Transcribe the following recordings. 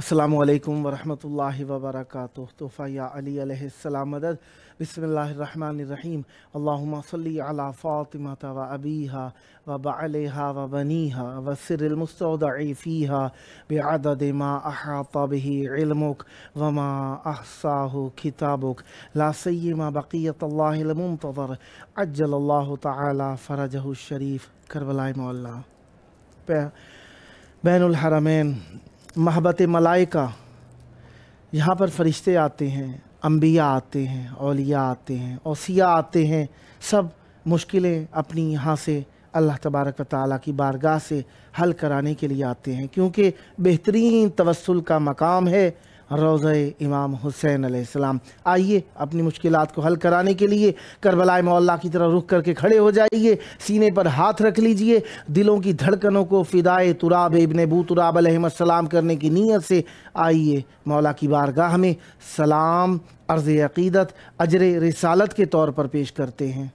अस्सलामु अलैकुम वरहमतुल्लाहि वबरकातुह। तोहफ़ा या अली अलैहिस्सलाम मदद। बिस्मिल्लाहिर्रहमानिर्रहीम। अल्लाहुम्मा सल्ली अला फ़ातिमता व अबीहा व बअलिहा व बनीहा व सिर्रिल मुस्तौदई फ़ीहा बिअदद मा अहाता बिही इल्मुक व मा अहसाहु किताबुक ला सय्यमा बक़ियतुल्लाहिल मुंतज़र अज्जलल्लाहु तआला फ़रजहु शरीफ। करबलाए मौला बैनुल हरमैन महबत मलाइका, यहाँ पर फ़रिश्ते आते हैं, अम्बिया आते हैं, औलिया आते हैं, औसिया आते हैं। सब मुश्किलें अपनी यहाँ से अल्लाह तबारक व तआला की बारगाह से हल कराने के लिए आते हैं, क्योंकि बेहतरीन तवस्सुल का मकाम है रोज़े इमाम हुसैन अलैहिस्सलाम। आइए अपनी मुश्किलात को हल कराने के लिए करबलाए मौला की तरफ रुख करके खड़े हो जाइए, सीने पर हाथ रख लीजिए, दिलों की धड़कनों को फ़िदाए तुराब इब्न बू तुराब अलैहिस्सलाम करने की नीयत से आइए मौला की बारगाह में सलाम अर्ज़ अक़ीदत अजर रिसालत के तौर पर पेश करते हैं।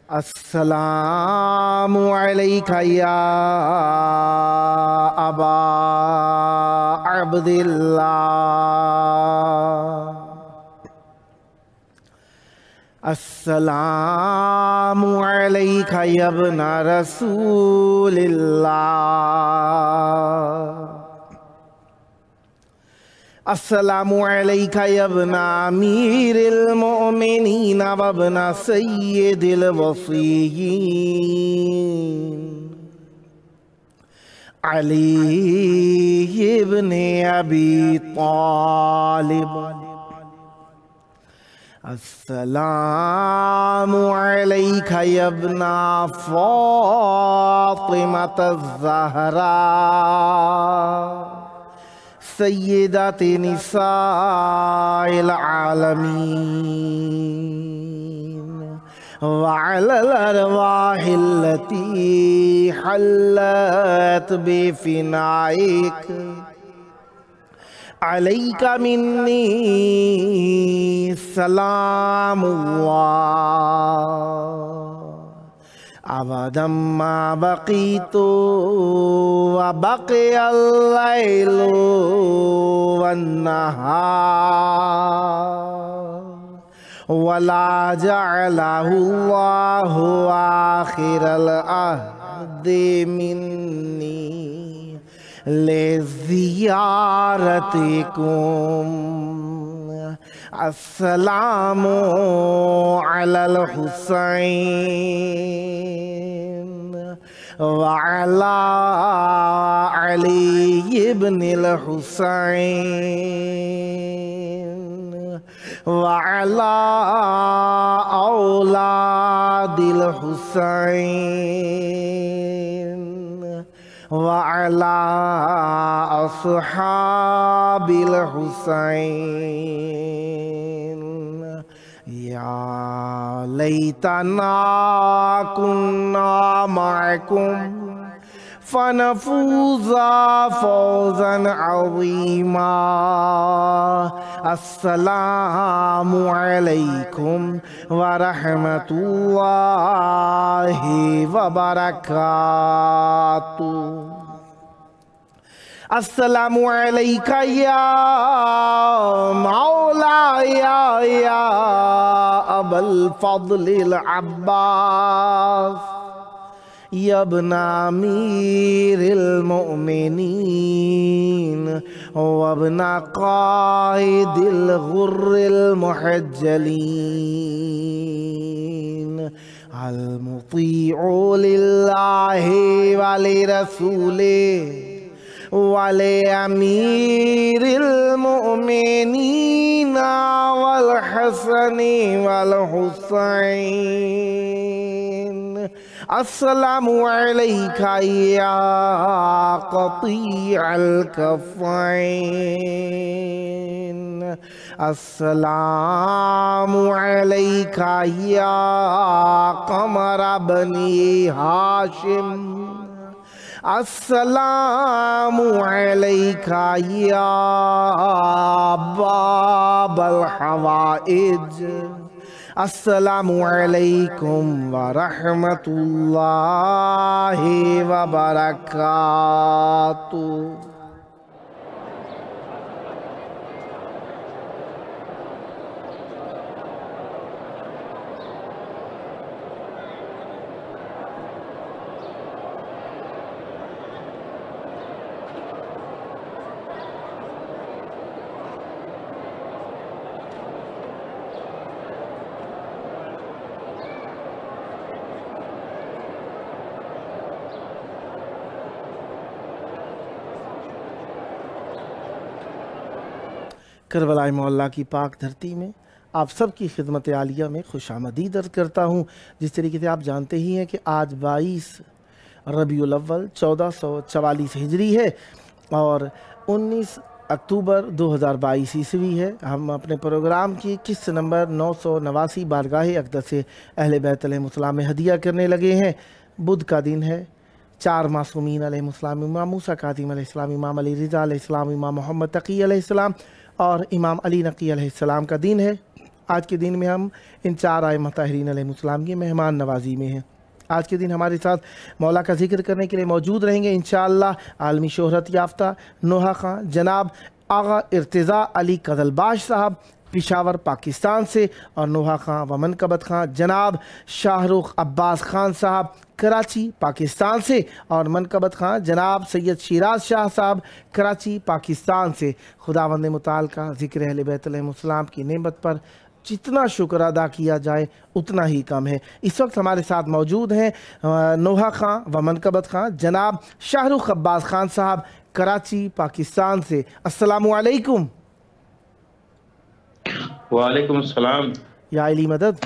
अस्सलामु अलैका या अबा अब्दिल्लाह। अस्सलामु अलैका या इब्ना रसूलिल्लाह। अस्सलामु अलैका या इब्ना अमीरिल मोमिनीन व इब्ना सय्यिदिल वसिय्यीन अली इब्ने अबी तालिब। अस्सलामु अलैका या इब्ना फ़ातिमतज़ ज़हरा सय्यिदति निसाइल आलमीन व अलल अरवाहिल्लती हल्लत बिफ़िनाइक अलैका मिन्नी सलामुल्लाह। अबदम मा बक़ीतु व बक़ियल लैलु वन्नहार वला जअलहुल्लाहु आखिरल अहदि मिन्नी लिज़ियारतिकुम। अस्सलामु अलल हुसैन व अला अली इब्निल हुसैन व अला औलादिल हुसैन व अला अस्हाबिल हुसैन। या लैतना कुन्ना मअकुम फनफूज़ा फ़ौज़न अज़ीमा। अस्सलामु अलैकुम व रहमतुल्लाहि व बरकातुहू। अस्सलामु अलैका या मौलाया या अबल फ़ज़लिल अब्बास या इब्ना अमीरिल मोमिनीन व इब्ना क़ाइदिल गुर्रिल मुहज्जलीन अल मुतीउ लिल्लाहि व लिरसूलिहि वाले अमीरिल मोमिनीन वल हसनी वल हुसैन अस्सलामु अलैका या क़तीअल कफ़ैन, अस्सलामु अलैका या क़मर बनी हाशिम, अस्सलामु अलैका या बाबल हवाइज, अस्सलामु अलैकुम व रहमतुल्लाहि व बरकातुहू। करबला मोहल्ला की पाक धरती में आप सब की खिदमत आलिया में खुशामदीद अर्ज़ करता हूँ। जिस तरीके से आप जानते ही हैं कि आज 22 रबीउल अव्वल 1444 हिजरी है और 19 अक्टूबर 2022 ईस्वी है। हम अपने प्रोग्राम की किस्त नंबर 989 बारगाह अक़दस अहले बैत अलैहिमुस्सलाम में हदिया करने लगे हैं। बुध का दिन है, 4 मासूमीन अलैहिमुस्सलाम, इमाम मूसा काज़िम अलैहिस्सलाम, इमाम अली रिज़ा अलैहिस्सलाम, इमाम मोहम्मद तकी अलैहिस्सलाम और इमाम अली नकी अलैहिस्सलाम का दिन है। आज के दिन में हम इन 4 आइम्मा ताहिरीन अलैहिमुस्सलाम की मेहमान नवाजी में हैं। आज के दिन हमारे साथ मौला का जिक्र करने के लिए मौजूद रहेंगे इंशाअल्लाह आलमी शोहरत याफ्ता नोहा खां जनाब आगा इर्तिज़ा अली कदलबाश साहब पेशावर पाकिस्तान से, और नोहा खां व मनकबत खां जनाब शाहरुख अब्बास खान साहब कराची पाकिस्तान से, और मनकबत खां जनाब सैयद शिराज शाह साहब कराची पाकिस्तान से। खुदावंद मुताल का ज़िक्र अहले बैत अलैहिमुस्सलाम की नेमत पर जितना शुक्र अदा किया जाए उतना ही कम है। इस वक्त हमारे साथ मौजूद हैं नोहा खां व मनकबत खां जनाब शाहरुख अब्बास खान साहब कराची पाकिस्तान से। अस्सलामु अलैकुम। वालेकुम सलाम। या अली मदद,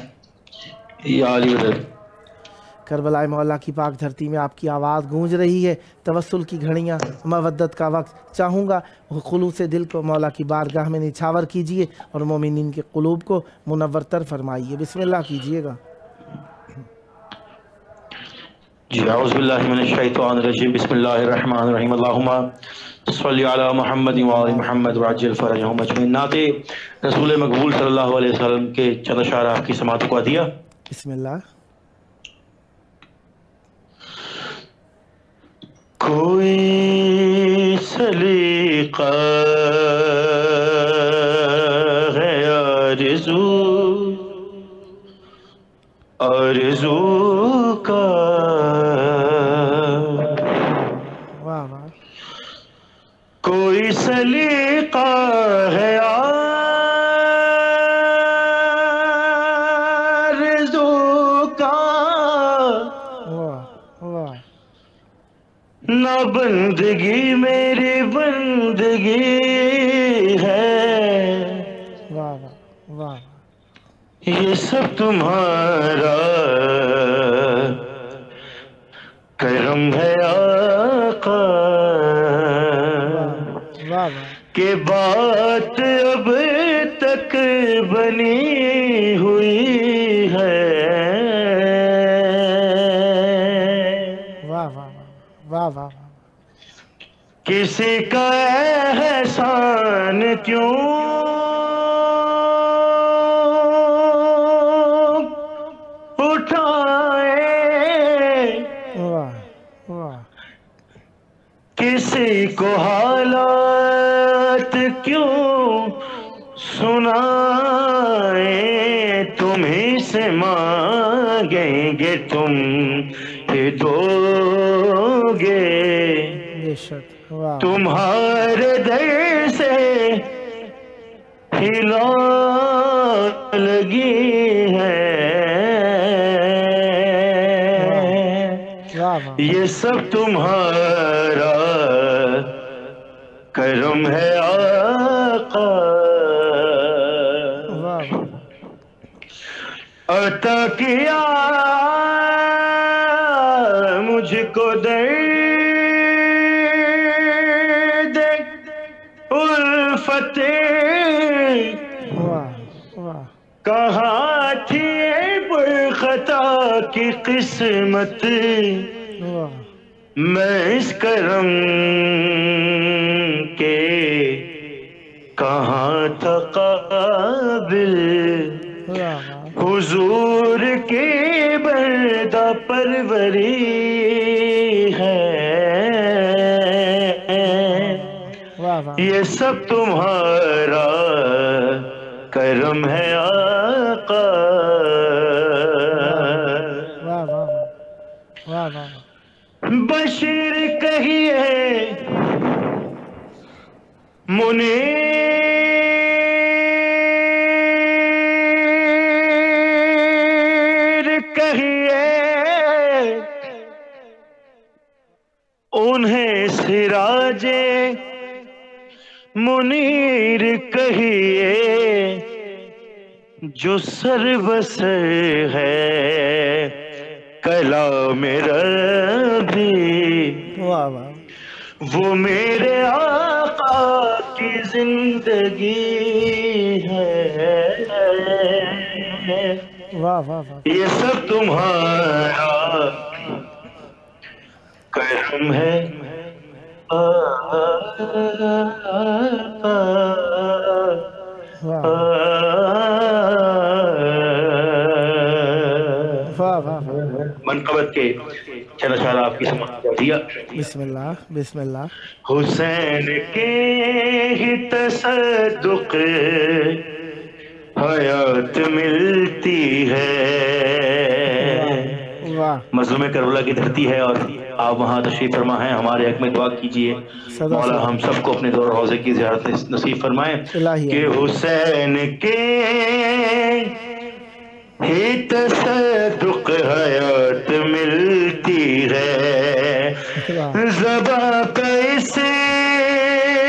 या अली मदद। करबला मोहल्ला की पाक धरती में आपकी आवाज़ गूंज रही है। तवस्सुल की घड़ियाँ, मवद्दत का वक्त, चाहूँगा खुलूस से दिल को मौला की बारगाह में निछावर कीजिए और मोमिनीन के क़ुलूब को मुनव्वर तर फरमाइए। बिस्मिल्लाह कीजिएगा। जी औज़ु बिल्लाहि मिनश शैतानिर रजीम, बिस्मिल्लाहिर रहमानिर रहीम। अल्लाहुम्मा सल्लि अला मुहम्मद व आलि मुहम्मद व अज्जिल फरजहुम अजमईन। नाते रसूल मकबूल सल्लल्लाहु अलैहि वसल्लम के चंद अशार आपकी समात को दिया। बिस्मिल्लाह। कोई सलीका है आरज़ू आरज़ू का, वाह वाह। कोई सलीका है आरज़ू का, वाह वाह। ना बंदगी मेरी बंदगी है, वाह वाह वाह। ये सब तुम्हारा करम है आका, वाह वाह। के बात अब तक बनी हुई है। वाह वाह वाह वाह। किसी का एहसान क्यों उठाए, वाह वाह। किसी को हालात क्यों सुनाए, तुम्हीं से मांगेंगे तुम ही दोगे, बेशक। वाह। तुम्हारे दर से हिला लगी है। वाह वाह। ये सब तुम्हारा करम है आका, वाह। अता किया مجھ کو درد الفت واہ واہ کہاں تھی برخطا کی قسمت واہ میں اس کرم کے کہاں تھا قابل واہ حضور کی بردہ پروری ہے واہ واہ یہ سب تمہارا کرم ہے آقا واہ واہ واہ واہ بشیر کہیے منیر کہیے انہیں سراج منیر کہیے جو سر بسر ہے کلام ربی واہ واہ وہ میرے آقا کی زندگی ہے واہ واہ واہ یہ سب تمہارا کرم ہے واہ واہ واہ منقبت کے چند اشعار آپ کی سماعت کر دیا بسم اللہ بسم اللہ حسین کے ہی تصدق حیات ملتی ہے واہ مظلوم کربلا کی دھرتی ہے اور آپ وہاں تشریف فرما ہیں ہمارے حق میں دعا کیجئے مولا ہم سب کو اپنے دور روزے کی زیارت نصیب فرمائیں الہی کہ حسین کے ہی تصدق حیات ملتی ہے زباں پہ اس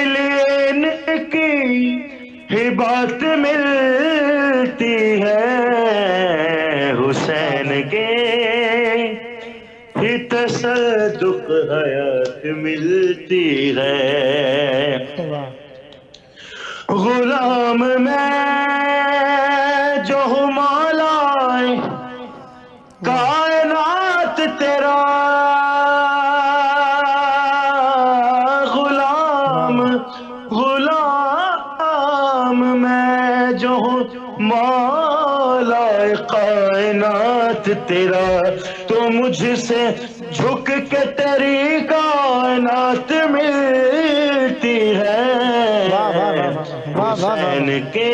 لیے کی ہی بات ملتی ہے حسین کے ہی تصدق حیات ملتی ہے غلام میں جو ہوں مولا کائنات تیرا غلام میں جو ہوں مولا کائنات تیرا تو مجھ سے جھک کے تیری کائنات ملتی ہے حسین کے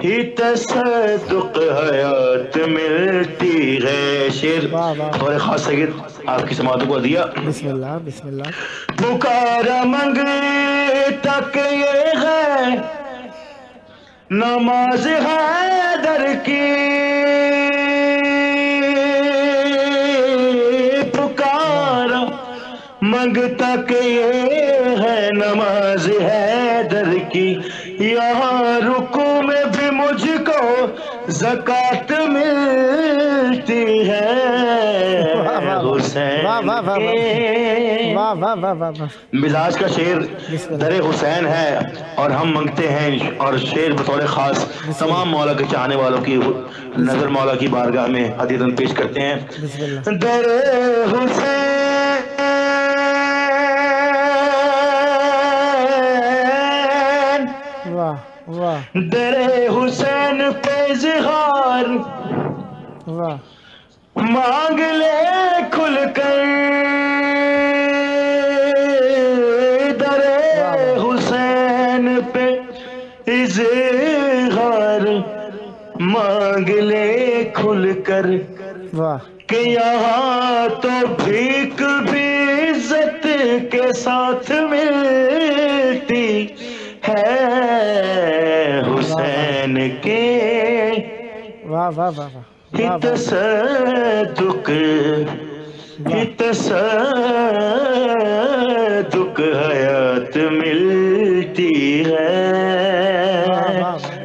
ہی تصدق حیات ملتی ہے شیر اور خاص سید آپ کی سماعتوں کو دیا بسم اللہ بسم اللہ پکارا منگتا کہ یہ ہے نماز حیدر کی پکارا منگتا کہ یہ ہے نماز حیدر کی یہاں رکوع میں بھی مجھ کو زکوٰۃ ملتی ہے حسین مزاج کا شعر در حسین ہے اور ہم منگتے ہیں اور شعر بطور خاص تمام مولا کے چاہنے والوں کی نظر مولا کی بارگاہ میں عدیداً پیش کرتے ہیں در حسین در حسین پہ اظہار مانگ لے کھل کر در حسین پہ اظہار مانگ لے کھل کر کہ یہاں تو بھیک بھی عزت کے ساتھ ملتی ہے حسین کے تصدق حیات ملتی ہے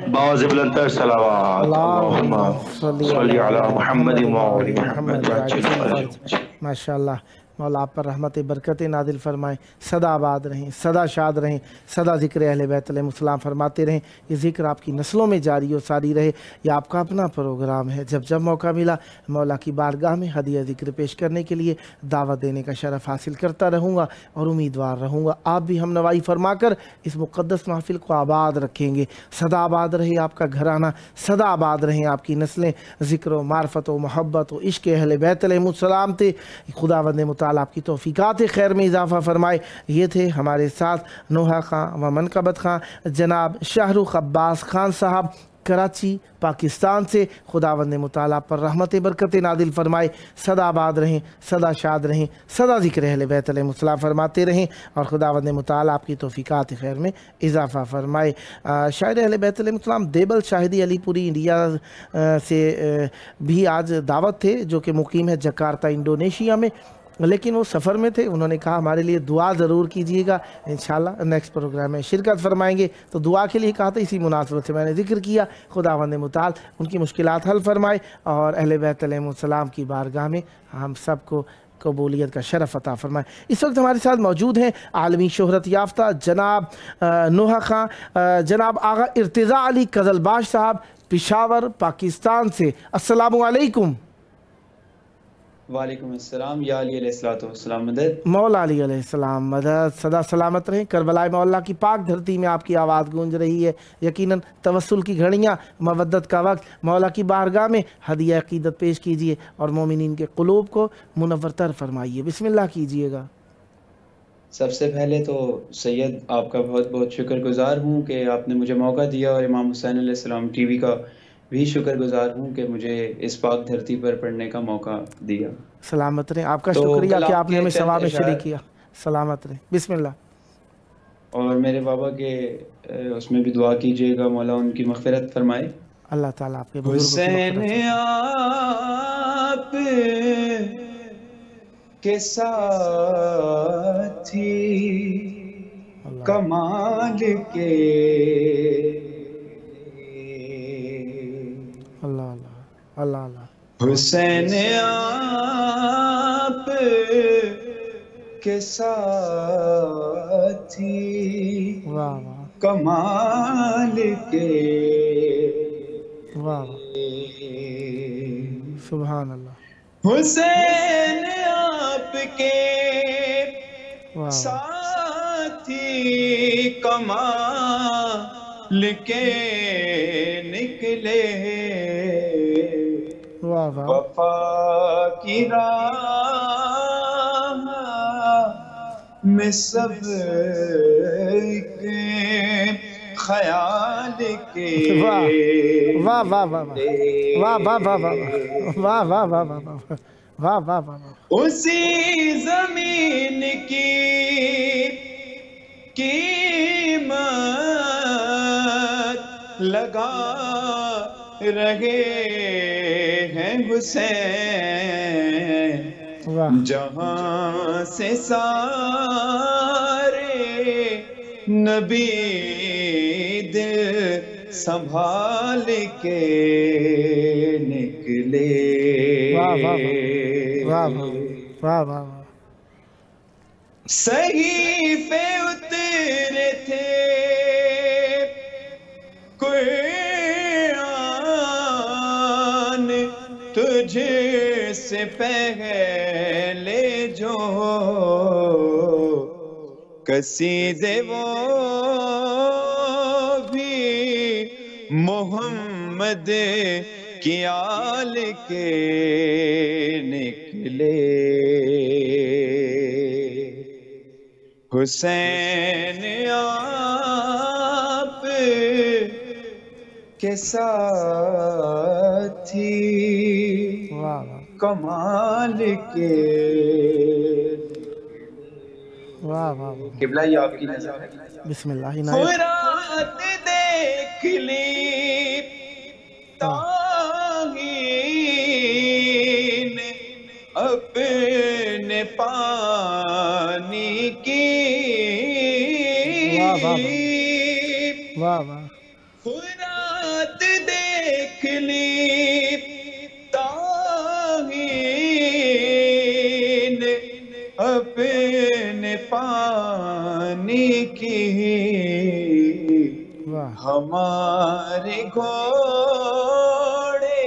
باوز بلندر صلوات اللہم صلی علی محمد وآل محمد وعجل فرجہ۔ ماشاءاللہ مولا آپ پر رحمت برکت نازل فرمائیں، سدا آباد رہیں، سدا شاد رہیں، سدا ذکر اہل بیت علیہ السلام فرماتے رہیں، یہ ذکر آپ کی نسلوں میں جاری و ساری رہے۔ یہ آپ کا اپنا پروگرام ہے، جب جب موقع ملا مولا کی بارگاہ میں ہدیہ ذکر پیش کرنے کے لیے دعوت دینے کا شرف حاصل کرتا رہوں گا اور امیدوار رہوں گا آپ بھی ہم نوائی فرما کر اس مقدس محفل کو آباد رکھیں گے۔ سدا آباد رہے آپ کا گھرانہ، سدا آباد رہیں آپ کی نسلیں، ذکر و معرفت و محبت و عشق اہل بیت علیہ السلام تھے۔ خداوند متعال آپ کی توفیقات خیر میں اضافہ فرمائے۔ یہ تھے ہمارے ساتھ نوحہ خان و منقبت خان جناب شاہ رخ عباس خان صاحب کراچی پاکستان سے۔ خداوند متعال پر رحمت برکت نازل فرمائے، سدا آباد رہیں، سدا شاد رہیں، سدا ذکر اہل بیت علیہ السلام فرماتے رہیں اور خداوند متعال آپ کی توفیقات خیر میں اضافہ فرمائے۔ شاعر اہل بیت علیہ السلام دیبل شاہدی علی پوری انڈیا سے بھی آج دعوت تھے، جو کہ مقیم ہے جکارتا انڈونیشیا میں، لیکن وہ سفر میں تھے۔ انہوں نے کہا ہمارے لیے دعا ضرور کیجئے گا، انشاءاللہ نیکسٹ پروگرام میں شرکت فرمائیں گے، تو دعا کے لیے کہا تھا، اسی مناسبت سے میں نے ذکر کیا۔ خداوند متعال ان کی مشکلات حل فرمائے اور اہل بیت علیہ السلام کی بارگاہ میں ہم سب کو قبولیت کا شرف عطا فرمائے۔ اس وقت ہمارے ساتھ موجود ہیں عالمی شہرت یافتہ جناب نوحہ خان، جناب آغا ارتضیٰ علی قزلباش صاحب پشاور پاکستان سے۔ السلام علیکم۔ وعلیکم السلام۔ یا علی علیہ السلام مدد۔ مولا علی علیہ السلام مدد۔ سدا سلامت رہیں۔ کربلائے مولا کی پاک دھرتی میں آپ کی آواز گونج رہی ہے، یقیناً توسل کی گھڑیاں، مودت کا وقت، مولا کی بارگاہ میں ہدیہ عقیدت پیش کیجئے اور مومنین کے قلوب کو منور تر فرمائیے۔ بسم اللہ کیجئے گا۔ سب سے پہلے تو سید آپ کا بہت بہت شکر گزار ہوں کہ آپ نے مجھے موقع دیا، اور امام حسین علیہ السلام ٹی وی کا بھی شکر گزار ہوں کہ مجھے اس پاک دھرتی پر پڑھنے کا موقع دیا۔ سلامت رہیں۔ آپ کا شکریہ کہ آپ نے ہمیں ثواب میں شریک کیا۔ سلامت رہیں۔ بسم اللہ۔ اور میرے بابا کے اس میں بھی دعا کیجئے گا، مولا ان کی مغفرت فرمائے۔ اللہ تعالیٰ آپ کے بزرگوں کی حسین مغفرت آپ کے ساتھی کمال کے، اللہ اللہ اللہ اللہ۔ حسین آپ کے ساتھی واہ واہ کمال کے، واہ واہ، سبحان اللہ۔ حسین آپ کے واہ ساتھی کمال کے نکلے، واہ واہ، وفا کی راہ میں سب کے خیال کے، واہ واہ واہ واہ واہ واہ واہ واہ واہ واہ واہ واہ واہ واہ، اسی زمین کی قیمت لگا رہے ہیں حسین، جہاں سے سارے نبی دل سنبھال کے نکلے۔ واہ واہ واہ واہ واہ، صحیفے اترے تھے قرآن تجھ سے پہلے، جو قصیدے وہ بھی محمد کی آل کے نکلے۔ حسین آپ کے ساتھی کمال کے، واہ واہ، قبلہ یہ آپ کی نظر ہے۔ بسم اللہ۔ فرات دیکھ لی تاہین اپنے پانی کی، واہ واہ واہ، فرات دیکھ لی اپنے پانی کی ہمارے گھوڑے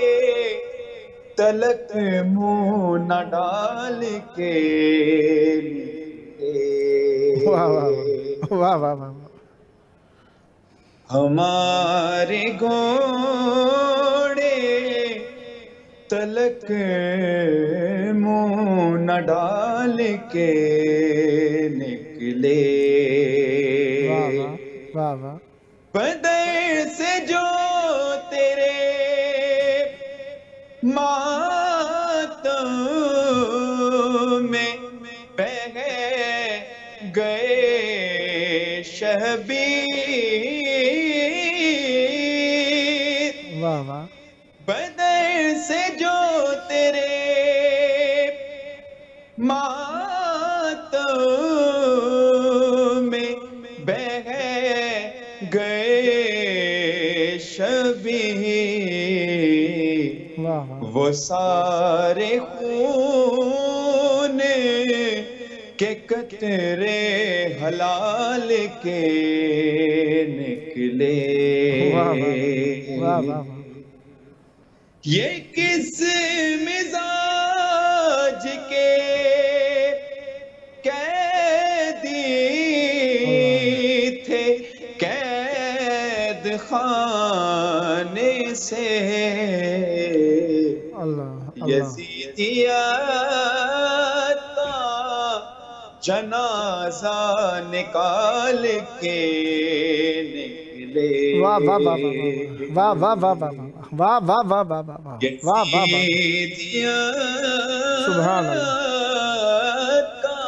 تلک منہ نہ ڈال کے ہمارے گھوڑے تلک منہ نہ ڈال کے نکلے بدر سے جو تیرے ماتم میں بہہ گئے شبیر بدر سے جو تیرے ماتم میں بہہ گئے شبیر وہ سارے خون کے قطرے حلال کے نکلے یہ کس مزاج کے قیدی تھے قید خانے سے یزیدیت کا جنازہ نکال کے نکلے یزیدیت کا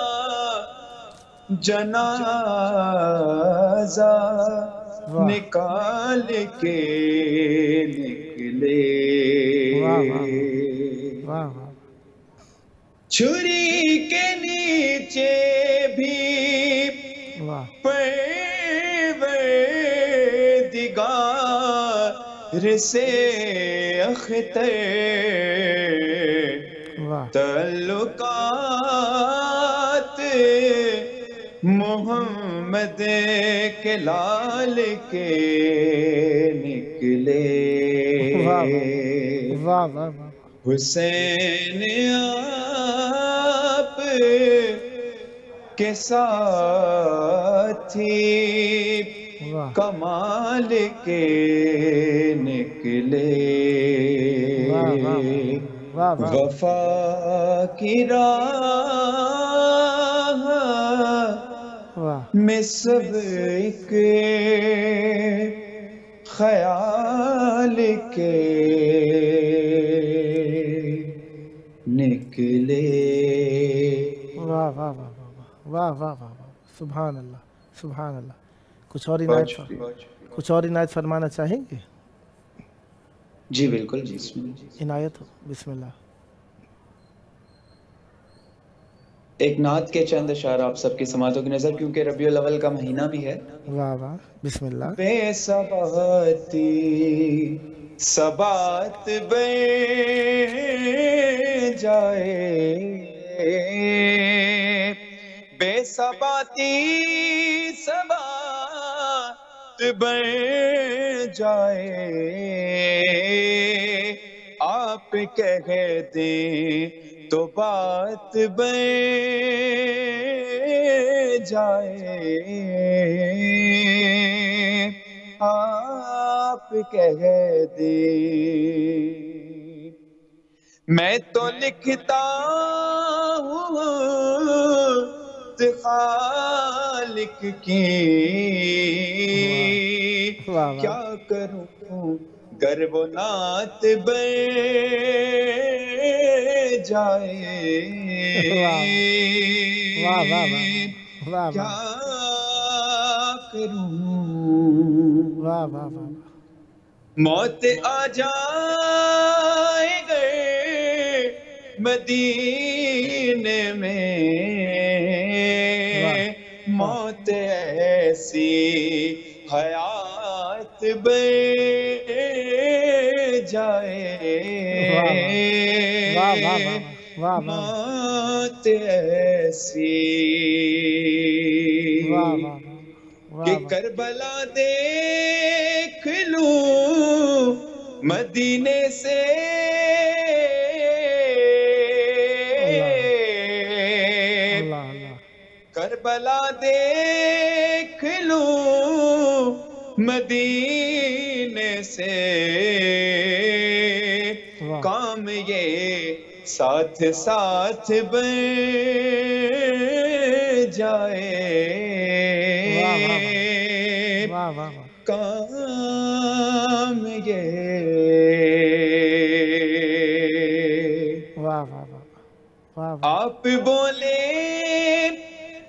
جنازہ نکال کے نکلے چھری کے نیچے بھی پروردگار سے اختر تعلقات محمد کے لال کے نکلے حسین آپ کے ساتھی کمال کے نکلے وفا کی راہ میں سب ایک خیال کے نکلے. واہ واہ واہ واہ واہ واہ واہ، سبحان اللہ سبحان اللہ. کچھ اور عنایت فرمانا چاہیں گے؟ جی بالکل، جی عنایت ہو، بسم اللہ. ایک نعت کے چند اشعار آپ سب کی سماعتوں کی نظر، کیونکہ ربیع الاول کا مہینہ بھی ہے. واہ واہ، بسم اللہ. بے ثباتی ثبات بے جائے، بے ثباتی ثبات بے جائے، آپ کہہ دیں تو بات بن جائے، آپ کہہ دیں. میں تو لکھتا ہوں خالق کی، کیا کروں گر وہ نعت بن جائے، کیا کروں. موت آ جائے گے مدینے میں، موت ایسی حیات بن جائے، واہ موت ایسی واہ واہ کہ واہ کربلا دیکھ لوں مدینے سے اللہ اللہ کربلا دیکھ لوں مدینے سے واہ کام یہ ساتھ ساتھ بن جائے واہ واہ واہ کام یہ واہ واہ واہ واہ آپ بولے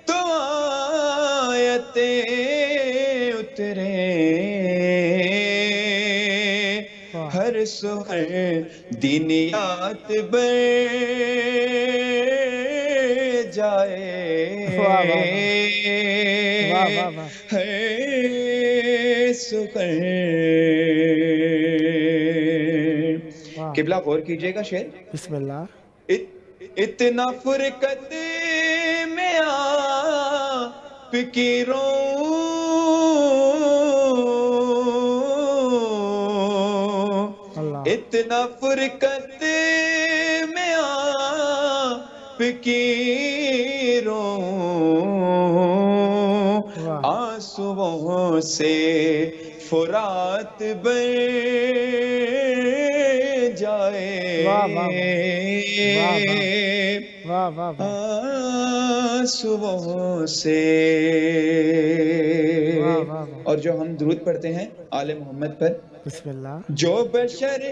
تو آیتیں اترے ہر سحر دینیات بن جائے ہر سحر قبلہ غور کیجئے گا شعر بسم اللہ اتنا فرقت میں آپ کی روں اتنا فرقت میں آپ کی روں آنسوؤں سے فرات بن جائے آنسوؤں سے اور جو ہم درود پڑھتے ہیں آل محمد پر بسم اللہ جو بشر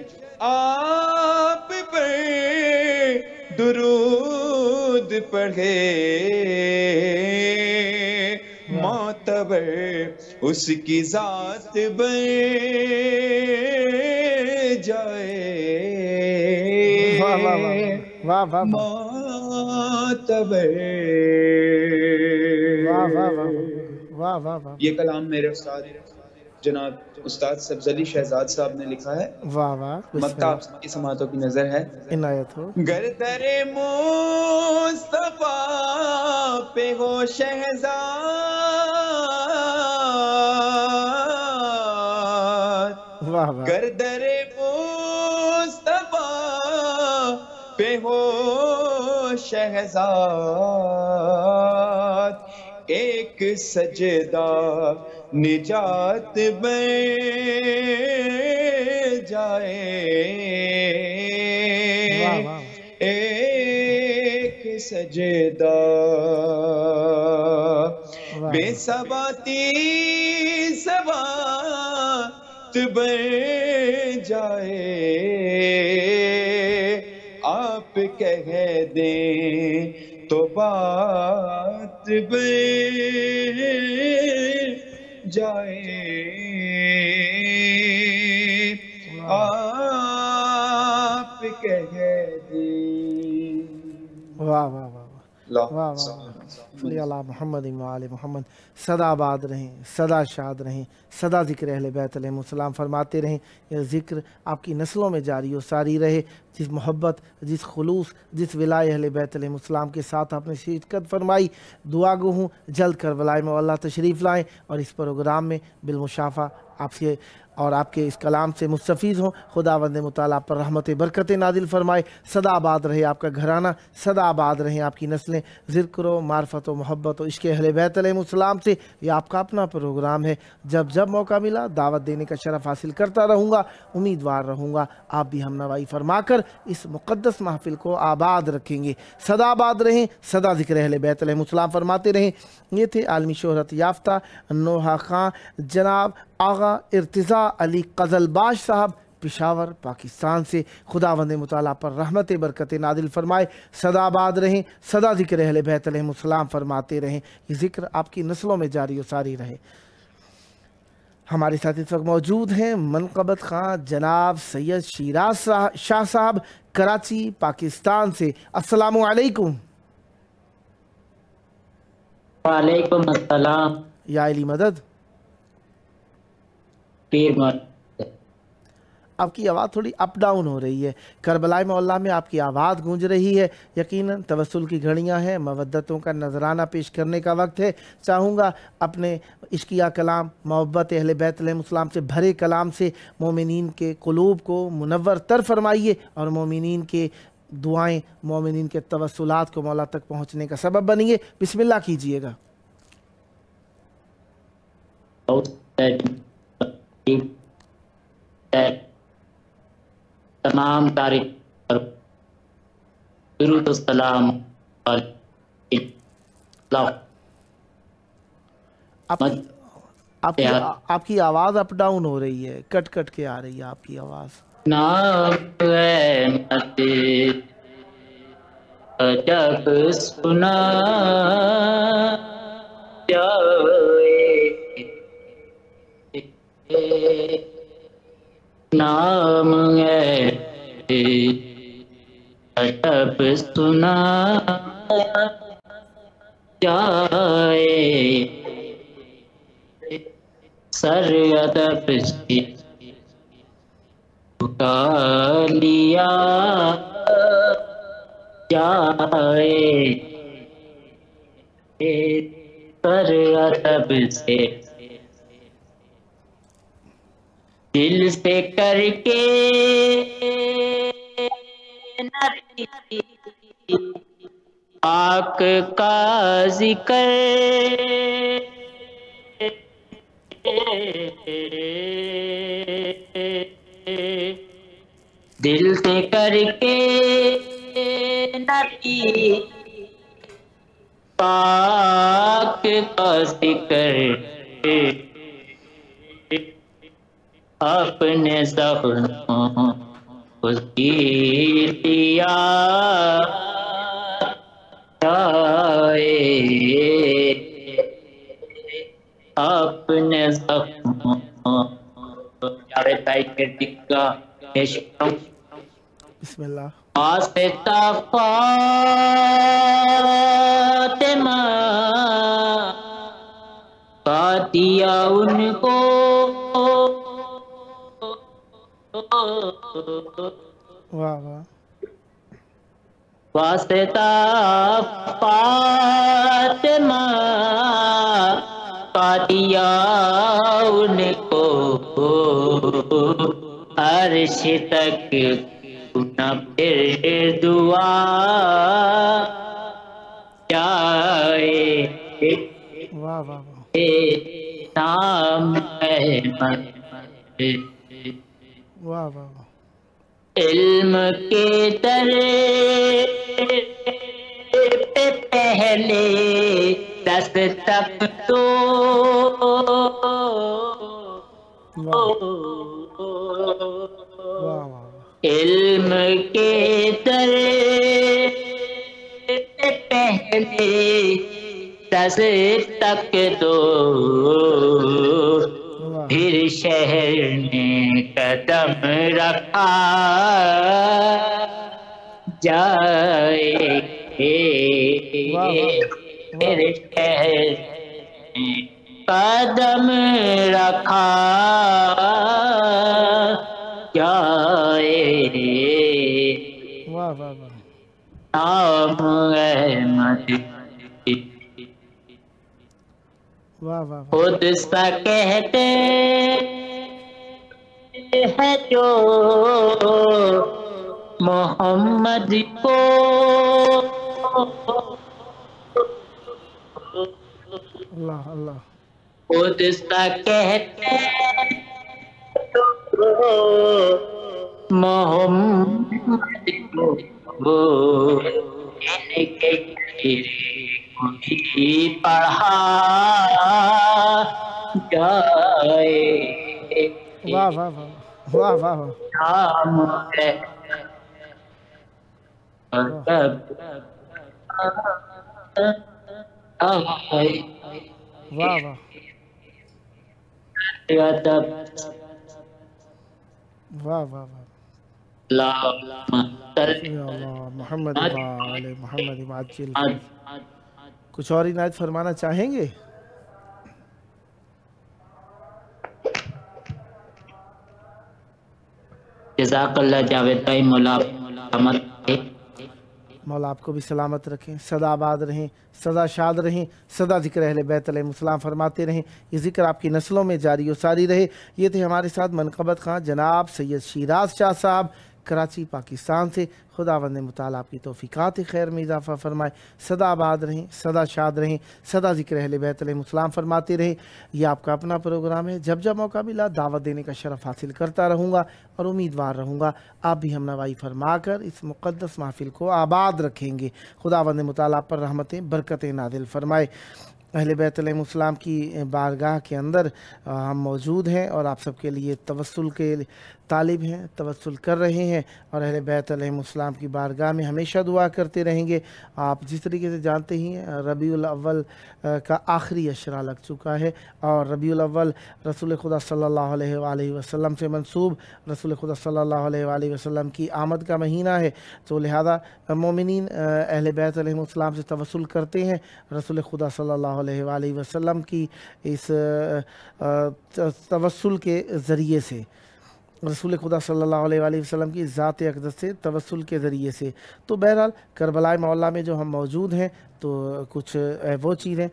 آپ پر درود پڑھے معتبر اس کی ذات بن جائے معتبر یہ کلام میرے استاد جناب استاد سبزلی شہزاد صاحب نے لکھا ہے واہ واہ مکتب آپ کی سماعتوں کی نظر ہے عنایت ہو گر در مصطفیٰ پہ ہو شہزاد واہ واہ گر در مصطفیٰ پہ ہو شہزاد ایک سجدہ نجات بن جائے ایک سجدہ بے ثباتی ثبات بن جائے آپ کہہ دیں تو بات بن جائے آپ کہہ دیں واہ واہ واہ واہ صلی اللہ محمد وآل محمد صدا آباد رہیں صدا شاد رہیں صدا ذکر اہل بیت علیہ السلام فرماتے رہیں یہ ذکر آپ کی نسلوں میں جاری و ساری رہے جس محبت جس خلوص جس ولائے اہل بیت علیہ السلام کے ساتھ آپ نے شرکت فرمائی دعا گو ہوں جلد کربلائے میں اللہ تشریف لائیں اور اس پروگرام میں بالمشافہ آپ سے اور آپ کے اس کلام سے مستفیض ہوں خداوند مطالعہ پر رحمت برکت نازل فرمائے صدا آباد رہے آپ کا گھرانہ صدا آباد رہیں آپ کی نسلیں ذکر و معرفت و محبت و عشق اہل بیت علیہ السلام سے یہ آپ کا اپنا پروگرام ہے جب موقع ملا دعوت دینے کا شرف حاصل کرتا رہوں گا امیدوار رہوں گا آپ بھی ہم نوائی فرما کر اس مقدس محفل کو آباد رکھیں گے صدا آباد رہیں صدا ذکر اہل بیت علیہ السلام فرماتے رہیں یہ تھے عالمی شہرت یافتہ نوحہ خان جناب آغا ارتضیٰ علی قزلباش صاحب پشاور پاکستان سے خداوند مطالعہ پر رحمت برکت نازل فرمائے صدا آباد رہیں صدا ذکر اہل بیت علیہ السلام فرماتے رہیں یہ ذکر آپ کی نسلوں میں جاری و ساری رہے ہمارے ساتھ اس وقت موجود ہیں منقبت خان جناب سید شیراز شاہ صاحب کراچی پاکستان سے السلام علیکم وعلیکم السلام یا علی مدد پیر आपकी आवाज़ थोड़ी अप डाउन हो रही है। करबला मोहल्ला में आपकी आवाज़ गूंज रही है। यकीनन तवस्सुल की घड़ियां हैं, मवद्दतों का नजराना पेश करने का वक्त है। चाहूँगा अपने इश्किया कलाम, मोहब्बत अहले बैत अलैहिस्सलाम से भरे कलाम से मोमिनीन के कुलूब को मुनव्वर तर फरमाइए और मोमिनीन के दुआएं, मोमिनीन के तवस्सुलात को मौला तक पहुँचने का सबब बनिए। बिस्मिल्लाह कीजिएगा। तमाम तारीफ दुरूद व सलाम आपकी आवाज़ अप डाउन हो रही है, कट कट के आ रही है आपकी आवाज़। नाम रहमत जब सुना जाए, नाम है जब सुना जाए, सर अदब से झुका लिया जाए, सर अदब से दिल से करके पाक का जिक्र, दिल से करके नबी पाक का जिक्र, अपने ज़ख्मों को चीर दिया जाए, अपने ज़ख्मों जावेद भाई के टिक्का पेश करूं। बिस्मिल्लाह। वास्ता फातिमा का दिया उनको, वाह वाह। वास्ता फातिमा का दिया उनको, अर्श तक न फिर दुआ जाए, वाह वाह वाह। नाम अहमद, वाह वाह वाह। इल्म के दर पे पहले दस्तक तो वाह वाह। इल्म के दर पे पहले दस्तक दो, फिर शहर ने कदम रखा जाए, फिर शहर ने कदम रखा जाए, वाह वाह वाह। नाम अहमद वाह वाह। खुद सा कहते हैं जो मोहम्मद को, अल्लाह अल्लाह। खुद सा कहते हैं जो मोहम्मद को, इनके भी पढ़ा जाए, वाह वाह वाह। वाह वाह वाह। नाम है वाह वाह। वाह वाह वाह। मोहम्मद मोहम्मद। कुछ और इनायत फरमाना चाहेंगे? जज़ाकल्लाह जावेद भाई, मौला मौला आपको भी सलामत रखें, सदा आबाद रहें, सदा शाद रहें, सदा ज़िक्र अहले बैत अलैहिस्सलाम फरमाते रहें, ये ज़िक्र आपकी नस्लों में जारी और सारी रहे। ये थे हमारे साथ मनक़बत खां जनाब सैयद शिराज शाह साहब कराची पाकिस्तान से। खुदावंद मुताला आपकी तौफ़ीक़ात खैर में इजाफ़ा फ़रमाए, सदा आबाद रहें, सदा शाद रहें, सदा ज़िक्र अहले बैत अलैहिस्सलाम फरमाते रहें। यह आपका अपना प्रोग्राम है, जब जब मौका मिला दावत देने का शरफ़ हासिल करता रहूँगा और उम्मीदवार रहूँगा आप भी हम नवाई फरमाकर इस मुक़द्दस महफ़िल को आबाद रखेंगे। खुदावंद मुताला पर रहमतें बरकतें नाज़िल फ़रमाए। अहले बैत अलैहिस्सलाम की बारगाह के अंदर हम मौजूद हैं और आप सबके लिए तवस्सुल के तालिब हैं, तवस्सुल कर रहे हैं और अहले बैत अलैहिस्सलाम की बारगाह में हमेशा दुआ करते रहेंगे। आप जिस तरीके से जानते ही हैं रबीउल अव्वल का आखिरी अशरा लग चुका है और रबीउल अव्वल रसूल खुदा सल्लल्लाहु अलैहि वसल्लम से मंसूब रसूल खुदा सल्लल्लाहु अलैहि वसल्लम की आमद का महीना है। तो लिहाजा मोमिनीन अहले बैत अलैहिस्सलाम से तवस्सुल करते हैं रसूल खुदा सल्लल्लाहु अलैहि वसल्लम की इस तवस्सुल के ज़रिए से, रसूल खुदा सल्लल्लाहु अलैहि वसल्लम की ज़ात अक़दस से तवस्सुल के ज़रिए से। तो बहरहाल करबला मौला में जो हम मौजूद हैं तो कुछ वो चीज़ें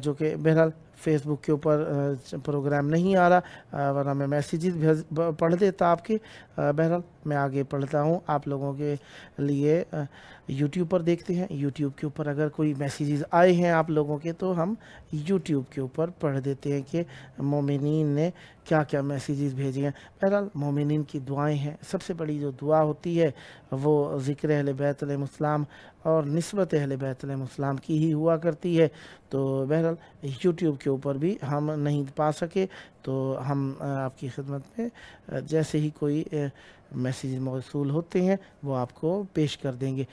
जो कि बहरहाल फ़ेसबुक के ऊपर प्रोग्राम नहीं आ रहा वरना मैं मैसेजेस पढ़ देता आपके। बहरहाल मैं आगे पढ़ता हूँ आप लोगों के लिए। यूट्यूब पर देखते हैं, यूट्यूब के ऊपर अगर कोई मैसेजेस आए हैं आप लोगों के तो हम यूट्यूब के ऊपर पढ़ देते हैं कि मोमिनीन ने क्या क्या मैसेजेस भेजे हैं। बहरहाल मोमिनीन की दुआएं हैं, सबसे बड़ी जो दुआ होती है वो ज़िक्र अहले बैत अलैहिस्सलाम और निस्बत अहले बैत अलैहिस्सलाम की ही हुआ करती है। तो बहरहाल यूट्यूब के ऊपर भी हम नहीं पा सके तो हम आपकी खिदमत में जैसे ही कोई मैसेज मौसूल होते हैं वो आपको पेश कर देंगे।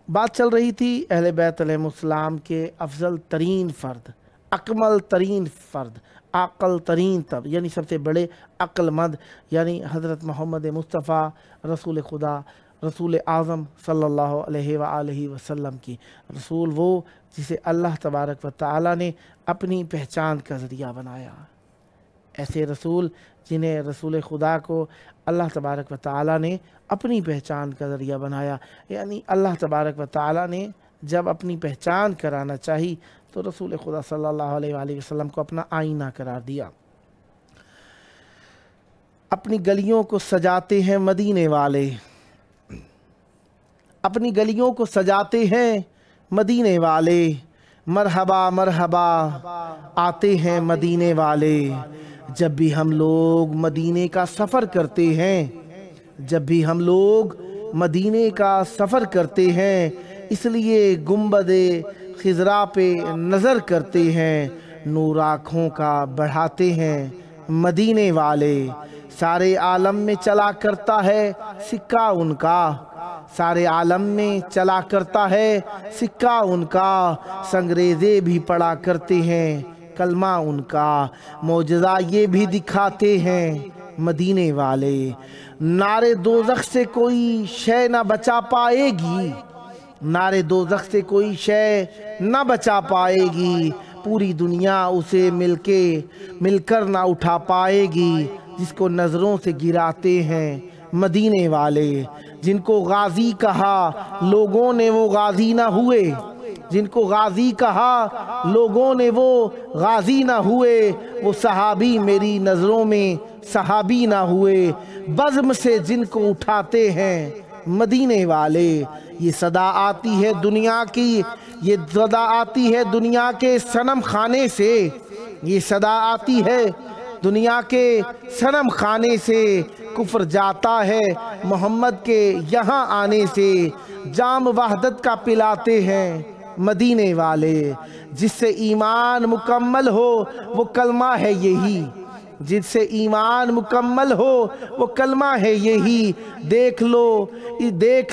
बात चल रही थी अहले बैत अलैहिस्सलाम के अफजल तरीन फ़र्द, अकमल तरीन फ़र्द, आकल तरीन तब यानी सबसे बड़े अक्लमंद यानी हज़रत मोहम्मद मुस्तफ़ा रसूल खुदा रसूल आज़म सल्लल्लाहु अलैहि वसल्लम की। रसूल वो जिसे अल्लाह तबारक व तआला ने अपनी पहचान का ज़रिया बनाया। ऐसे रसूल जिन्हें रसूल खुदा को अल्लाह तबारक व तआला ने अपनी पहचान का ज़रिया बनाया, यानी अल्लाह तबारक व तआला ने जब अपनी पहचान कराना चाही तो रसूल खुदा सल्लल्लाहु अलैहि वसल्लम को अपना आईना करार दिया। अपनी गलियों को सजाते हैं मदीने वाले, अपनी गलियों को सजाते हैं मदीने वाले, मरहबा मरहबा आते हैं मदीने वाले। जब भी हम लोग मदीने का सफ़र करते हैं, जब भी हम लोग मदीने का सफ़र करते हैं इसलिए गुंबदे खिज़रा पे नज़र करते हैं, नूर आँखों का बढ़ाते हैं मदीने वाले। सारे आलम में चला करता है सिक्का उनका, सारे आलम में चला करता है सिक्का उनका, संगरेज़े भी पढ़ा करते हैं कलमा उनका, मौजज़ा ये भी दिखाते हैं मदीने वाले। नारे दोज़ख से कोई शय न बचा पाएगी, नारे दोज़ख से कोई शय न बचा पाएगी, पूरी दुनिया उसे मिलकर ना उठा पाएगी, जिसको नज़रों से गिराते हैं मदीने वाले। जिनको गाजी कहा लोगों ने वो गाजी ना हुए, जिनको गाजी कहा लोगों ने वो गाजी ना हुए, वो सहाबी मेरी नज़रों में सहाबी ना हुए, बज़्म से जिनको उठाते हैं मदीने वाले। ये सदा आती है दुनिया की, ये सदा आती है दुनिया के सनम खाने से, ये सदा आती है दुनिया के सनम खाने से, कुफ्र जाता है मोहम्मद के यहाँ आने से, जाम वहदत का पिलाते हैं मदीने वाले। जिससे ईमान मुकम्मल हो वो कलमा है यही, जिससे ईमान मुकम्मल हो वो कलमा है यही, देख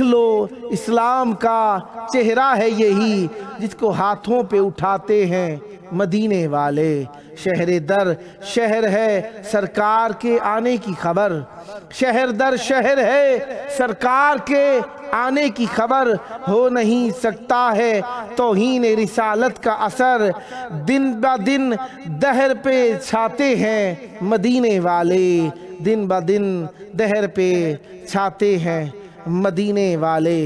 लो इस्लाम का चेहरा है यही, जिसको हाथों पे उठाते हैं मदीने वाले। शहर दर शहर है सरकार के आने की खबर, शहर दर शहर है सरकार के आने की खबर, हो नहीं सकता है तौहीन रिसालत का असर, दिन ब दिन दहर पे छाते हैं मदीने वाले, दिन ब दिन दहर पे छाते हैं मदीने वाले।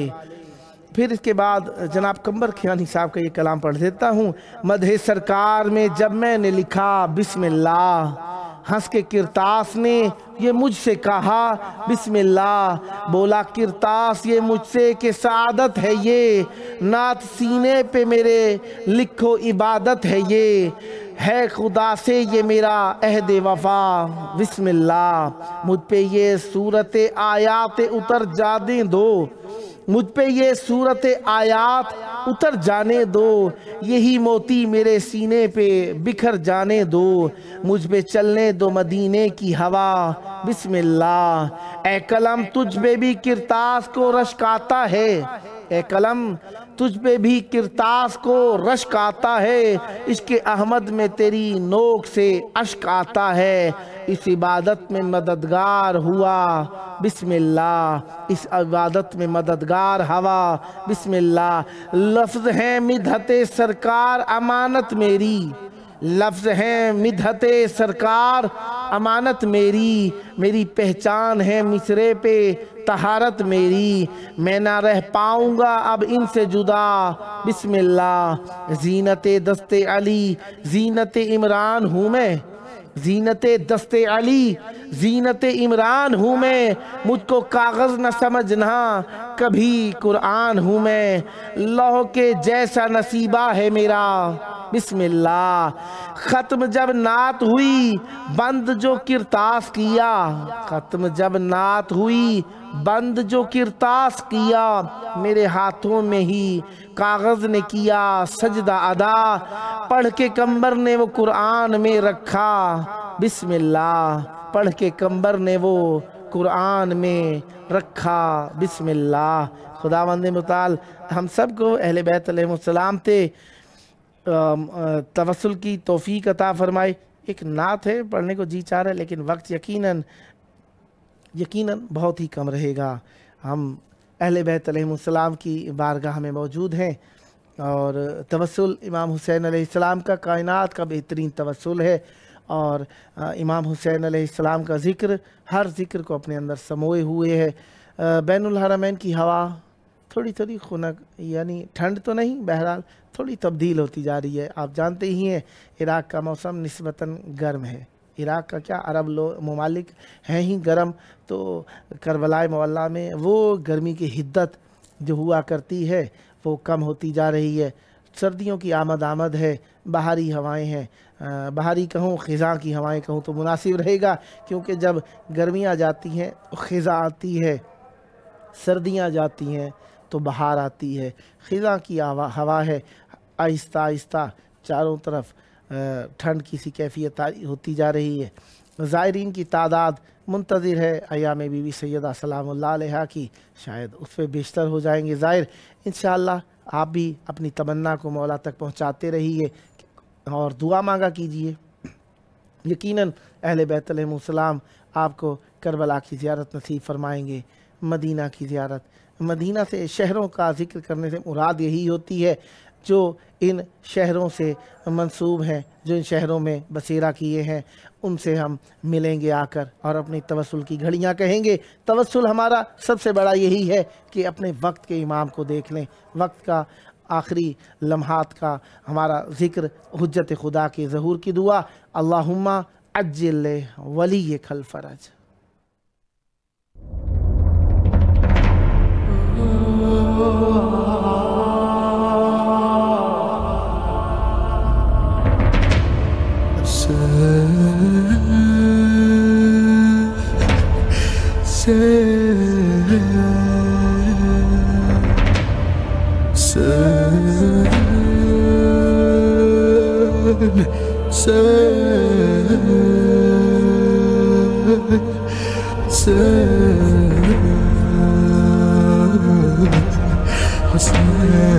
फिर इसके बाद जनाब कंबर खियानी साहब का ये कलाम पढ़ देता हूँ। मदहे सरकार में जब मैंने लिखा बिस्मिल्लाह, हंस के किरतास ने ये मुझसे कहा बिस्मिल्लाह, बोला किरतास ये मुझसे कि सादत है ये, नात सीने पे मेरे लिखो इबादत है ये, है खुदा से ये मेरा अहद वफा बिस्मिल्लाह। मुझ पे ये सूरत आयात उतर जाने दो, मुझ पे ये सूरत आयात उतर जाने दो, यही मोती मेरे सीने पे बिखर जाने दो, मुझ पे चलने दो मदीने की हवा बिस्मिल्लाह। ए कलम तुझ पे भी किरतास को रश्क आता है, ए कलम तुझ पे भी किरतास को रश्क आता है, इश्क़ अहमद में तेरी नोक से अश्क आता है, इस इबादत में मददगार हुआ बिस्मिल्लाह, इस इबादत में मददगार हवा बिस्मिल्लाह। लफ्ज़ हैं मिदहते सरकार अमानत मेरी, लफ्ज़ हैं मिदहते सरकार अमानत मेरी, मेरी पहचान है मिसरे पे तहारत मेरी, मैं ना रह पाऊँगा अब इनसे जुदा बिस्मिल्लाह। ज़ीनते दस्ते अली ज़ीनते इमरान हूँ मैं, ज़ीनते दस्ते अली ज़ीनते इमरान हूँ मैं, मुझको कागज़ न समझना कभी कुरान हूँ मैं, लौह के जैसा नसीबा है मेरा बिस्मिल्लाह। ख़त्म जब नात हुई बंद जो किरतास किया, ख़त्म जब नात हुई बंद जो किरतास किया, मेरे हाथों में ही कागज़ ने किया सजदा अदा, पढ़ के कंबर ने वो कुरान में रखा बिस्मिल्लाह, पढ़ के कंबर ने वो कुरान में रखा बिस्मिल्लाह। खुदावंद मुताल हम सब को अहले बैत अलैहिस्सलाम ते तवस्सुल की तौफीक अता फरमाए। एक नात है पढ़ने को जी चाह रहा है, लेकिन वक्त यकीनन बहुत ही कम रहेगा। हम अहले बैत अलैहिस्सलाम की बारगाह में मौजूद हैं और तवस्सुल इमाम हुसैन अलैहिस्सलाम का कायनात का बेहतरीन तवस्सुल है, और इमाम हुसैन अलैहिस्सलाम का ज़िक्र हर ज़िक्र को अपने अंदर समोए हुए है। बैनुल हरमैन की हवा थोड़ी थोड़ी खुनक, यानी ठंड तो नहीं, बहरहाल थोड़ी तब्दील होती जा रही है। आप जानते ही हैं इराक़ का मौसम निस्बतन गर्म है, इराक़ का क्या अरब ममालिक हैं ही गर्म, तो करबलाए मौला में वो गर्मी की हिद्दत जो हुआ करती है वो कम होती जा रही है। सर्दियों की आमद है, बाहरी हवाएं हैं, बाहरी कहूँ ख़िज़ा की हवाएं कहूँ तो मुनासिब रहेगा, क्योंकि जब गर्मियाँ जाती हैं तो ख़िज़ा आती है, सर्दियाँ जाती हैं तो बहार आती है। ख़िज़ा की हवा है, आहिस्ता आहिस्ता चारों तरफ ठंड की सी कैफियत होती जा रही है। ज़ायरीन की तादाद मुंतज़िर है अय्याम बीबी सैयदा सलामुल्लाह अलैहा की, शायद उस पर बेशतर हो जाएंगे ज़ाहिर। इंशाअल्लाह आप भी अपनी तमन्ना को मौला तक पहुँचाते रहिए और दुआ मांगा कीजिए। यकीनन अहले बैत अलैहिस्सलाम आपको करबला की ज़ियारत नसीब फरमाएंगे, मदीना की ज़ियारत। मदीना से शहरों का ज़िक्र करने से मुराद यही होती है जो इन शहरों से मंसूब हैं, जो इन शहरों में बसेरा किए हैं, उनसे हम मिलेंगे आकर और अपनी तवस्सुल की घड़ियां कहेंगे। तवस्सुल हमारा सबसे बड़ा यही है कि अपने वक्त के इमाम को देख लें, वक्त का आखिरी लम्हात का हमारा ज़िक्र, हुज्जत खुदा के ज़हूर की दुआ, अल्लाहुम्मा अज्जिल वली खल फरज। Hussein